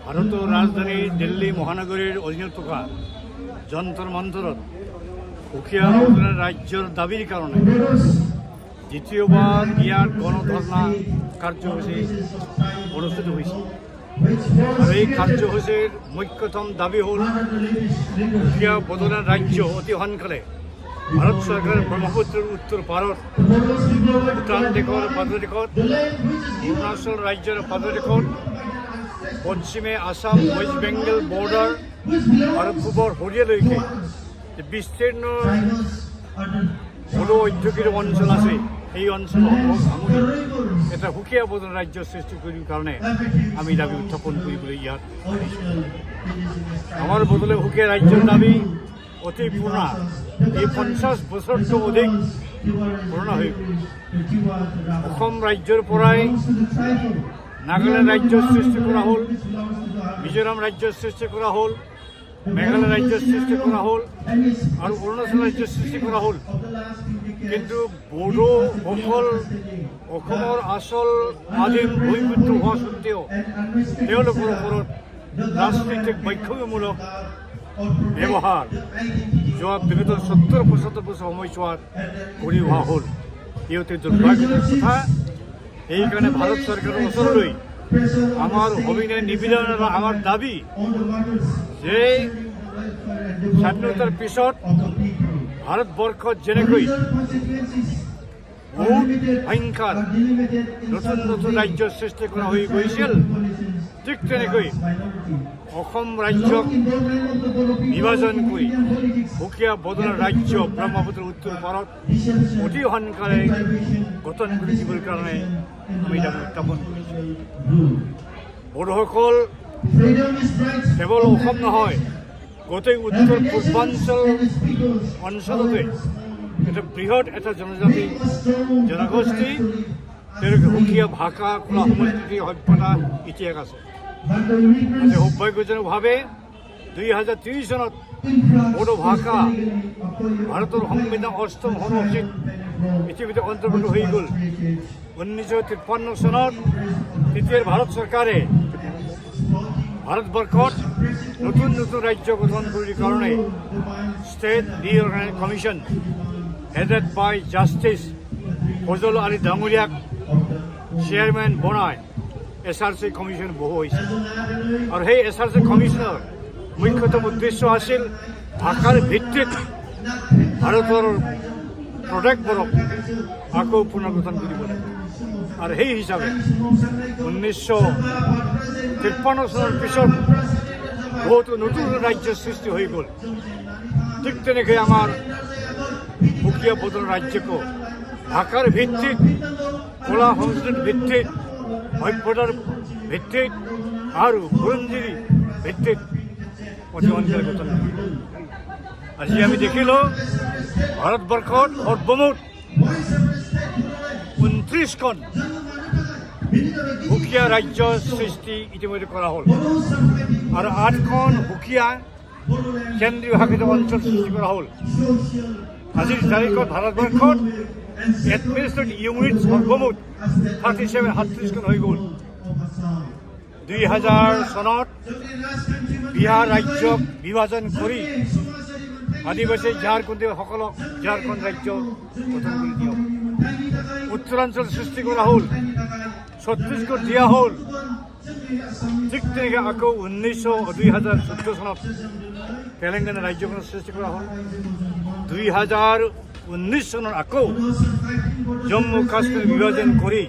ভারতের রাজধানী দিল্লী মহানগরীর অধীনত থকা যন্ত্র মন্ত্রত সুকীয়া রাজ্যের দাবির কারণে দ্বিতীয়বার ইয়ার গণধর্ণা কার্যসূচী অনুষ্ঠিত হয়েছে। আর এই কার্যসূচীর মুখ্যতম দাবি হল সুকীয়া বদলের রাজ্য অতি সোনকালে ভারত সরকারের ব্রহ্মপুত্রের উত্তর পারত ভূটান দেশৰ পাদদেশত অৰুণাচল ৰাজ্যৰ পাদদেশত পশ্চিমে আসাম ওয়েস্ট বেঙ্গল বর্ডার আর পূবর হরিয়ালৈকে বিস্তীর্ণ বড় ঔদ্যোগিক অঞ্চল আছে। এই অঞ্চল ভাঙি এটা সুকীয়া বদল রাজ্য সৃষ্টি কৰাৰ কাৰণে আমি দাবী উত্থাপন কৰিবলৈ ইয়াত আমাৰ বদলে সুকীয়া ৰাজ্যৰ দাবী অতি পুৰণা। এই 50 বছৰতকৈ অধিক পুৰণা হৈ অসম ৰাজ্যৰ পৰাই নাগালেণ্ড ৰাজ্য সৃষ্টি কৰা হ'ল, মিজোৰাম ৰাজ্য সৃষ্টি কৰা হ'ল, মেঘালয় ৰাজ্য সৃষ্টি কৰা হ'ল আৰু অৰুণাচল ৰাজ্য সৃষ্টি কৰা হ'ল। কিন্তু বড়োসকল অসমৰ আচল আদিম ভূমিপুত্ৰ হোৱা সত্ত্বেও তেওঁলোকৰ ওপৰত ৰাজনৈতিক বৈষম্যমূলক ব্যৱহাৰ যোৱা বিগত 70-75 বছৰ সময়ছোৱাত কৰি অহা হ'ল। এই অতি দুৰ্ভাগ্যজনক কথা। এইকাৰণে ভাৰত চৰকাৰৰ ওচৰলৈ আমাৰ অভিনয় নিবেদন আৰু আমাৰ দাবী যে স্বাধীনতাৰ পিছত ভাৰতবৰ্ষত যেনেকৈ বহুত সংখ্যাৰ নতুন নতুন ৰাজ্য সৃষ্টি কৰা হৈ গৈছিল, ঠিক তেনেকৈ অসম ৰাজ্যক বিভাজন কৰি সুকীয়া বদলৰ ৰাজ্য ব্ৰহ্মপুত্ৰৰ উত্তৰ পাৰত অতি সোনকালে গঠন কৰি দিবৰ কাৰণে আমি দাবী উত্থাপন কৰিছোঁ। বড়োসকল কেৱল অসম নহয়, গোটেই উত্তৰ পূৰ্বাঞ্চল অঞ্চলতে এটা বৃহৎ এটা জনজাতি জনগোষ্ঠী, তেওঁলোকে সুকীয়া ভাষা, কলা, সংস্কৃতি, সভ্যতা, ইতিহাস আছে। আজি সৌভাগ্যজনকভাৱে 2030 চনত বড়ো ভাষা ভাৰতৰ সংবিধান 8ম অনুসূচীত ইতিমধ্যে অন্তৰ্ভুক্ত হৈ গ'ল। 1953 চনত তেতিয়াৰ ভাৰত চৰকাৰে ভাৰতবৰ্ষত নতুন নতুন ৰাজ্য গঠন কৰাৰ কাৰণে ষ্টেট ৰিঅৰ্গেনাইজেশ্যন কমিশ্যন হেডেড বাই জাষ্টিছ ফজল আলী ডাঙৰীয়াক চেয়াৰমেন বনাই SRC কমিশ্যন বহু হৈছে। আৰু সেই SRC কমিশ্যনৰ মুখ্যতম উদ্দেশ্য আছিল ভাষাৰ ভিত্তিত ভাৰতৰ প্ৰদেশবোৰক আকৌ পুনৰ্গঠন কৰিব লাগে। আৰু সেই হিচাপে 1953 চনৰ পিছত বহুতো নতুন ৰাজ্য সৃষ্টি হৈ গ'ল। ঠিক তেনেকৈ আমাৰ সুকীয়া বদল ৰাজ্যকো ভাষাৰ ভিত্তিত, কলা সংস্কৃতিৰ ভিত্তিত, সভ্যতাৰ ভিত্তিত আৰু বুৰঞ্জীৰ ভিত্তিত অতি সোনকালে গঠন কৰিব। আজি আমি দেখিলোঁ ভাৰতবৰ্ষত সৰ্বমুঠ 29খন সুকীয়া ৰাজ্য সৃষ্টি ইতিমধ্যে কৰা হ'ল আৰু 8খন সুকীয়া কেন্দ্ৰীয় শাসিত অঞ্চল সৃষ্টি কৰা হ'ল। আজিৰ তাৰিখত ভাৰতবৰ্ষত এডমিনিষ্ট্ৰেটিভ ইউনিট সৰ্বমুঠ 37-38খন হৈ গ'ল। 2000 চনত বিহাৰ ৰাজ্যক বিভাজন কৰি আদিবাসী ঝাৰখণ্ডীসকলক ঝাৰখণ্ড ৰাজ্য গঠন কৰি দিয়ক। উত্তৰাঞ্চল সৃষ্টি কৰা হ'ল, ছত্তীশগড় দিয়া হ'ল। ঠিক তেনেকৈ আকৌ 2014 চনত তেলেংগানা ৰাজ্যখনৰ সৃষ্টি কৰা হ'ল। 2019 চনত আকৌ জম্মু কাশ্মীৰ বিভাজন কৰি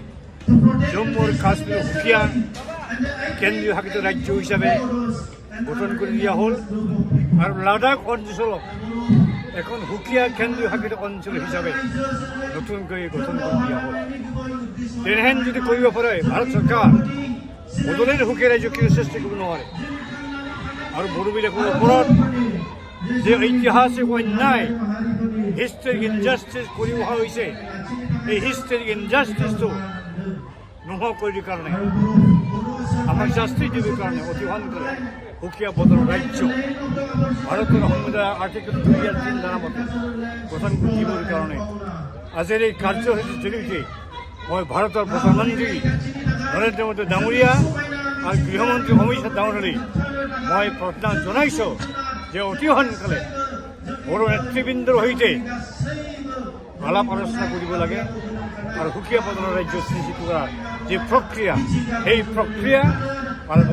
জম্মু আৰু কাশ্মীৰ সুকীয়া কেন্দ্ৰীয় শাসিত ৰাজ্য হিচাপে গঠন কৰি দিয়া হ'ল আৰু লাডাখ অঞ্চলক এখন সুকীয়া কেন্দ্ৰীয় শাসিত অঞ্চল হিচাপে নতুনকৈ গঠন কৰি দিয়া হ'ল। তেনেহেন যদি কৰিব পাৰে ভাৰত চৰকাৰ বদলেৰ সুকীয়া ৰাজ্য কিয় সৃষ্টি কৰিব নোৱাৰে? আৰু বড়োবিলাকৰ ওপৰত যে ঐতিহাসিক অন্যায়, হিষ্ট্ৰিক ইনজাষ্টিছ কৰি অহা হৈছে, এই হিষ্ট্ৰিক ইনজাষ্টিছটো নোহোৱা কৰিবৰ কাৰণে, আমাক শাস্তি দিবৰ কাৰণে অতি সোনকালে সুকীয়া বদল ৰাজ্য ভাৰতৰ সংবিধান আৰ্টিকল 2 আৰু 3 ধাৰা মতে গঠন কৰি দিবৰ কাৰণে আজিৰ এই কাৰ্যসূচীৰ জৰিয়তে মই ভাৰতৰ প্ৰধানমন্ত্ৰী নৰেন্দ্ৰ মোদী ডাঙৰীয়া আৰু গৃহমন্ত্ৰী অমিত শ্বাহ ডাঙৰীয়ালৈ মই প্ৰাৰ্থনা জনাইছোঁ যে অতি সোনকালে বড়ো নেতৃবৃন্দৰ সৈতে আলাপ আলোচনা কৰিব লাগে আৰু সুকীয়া পদৰ ৰাজ্য সৃষ্টি কৰাৰ যি প্ৰক্ৰিয়া সেই প্ৰক্ৰিয়া আৰম্ভ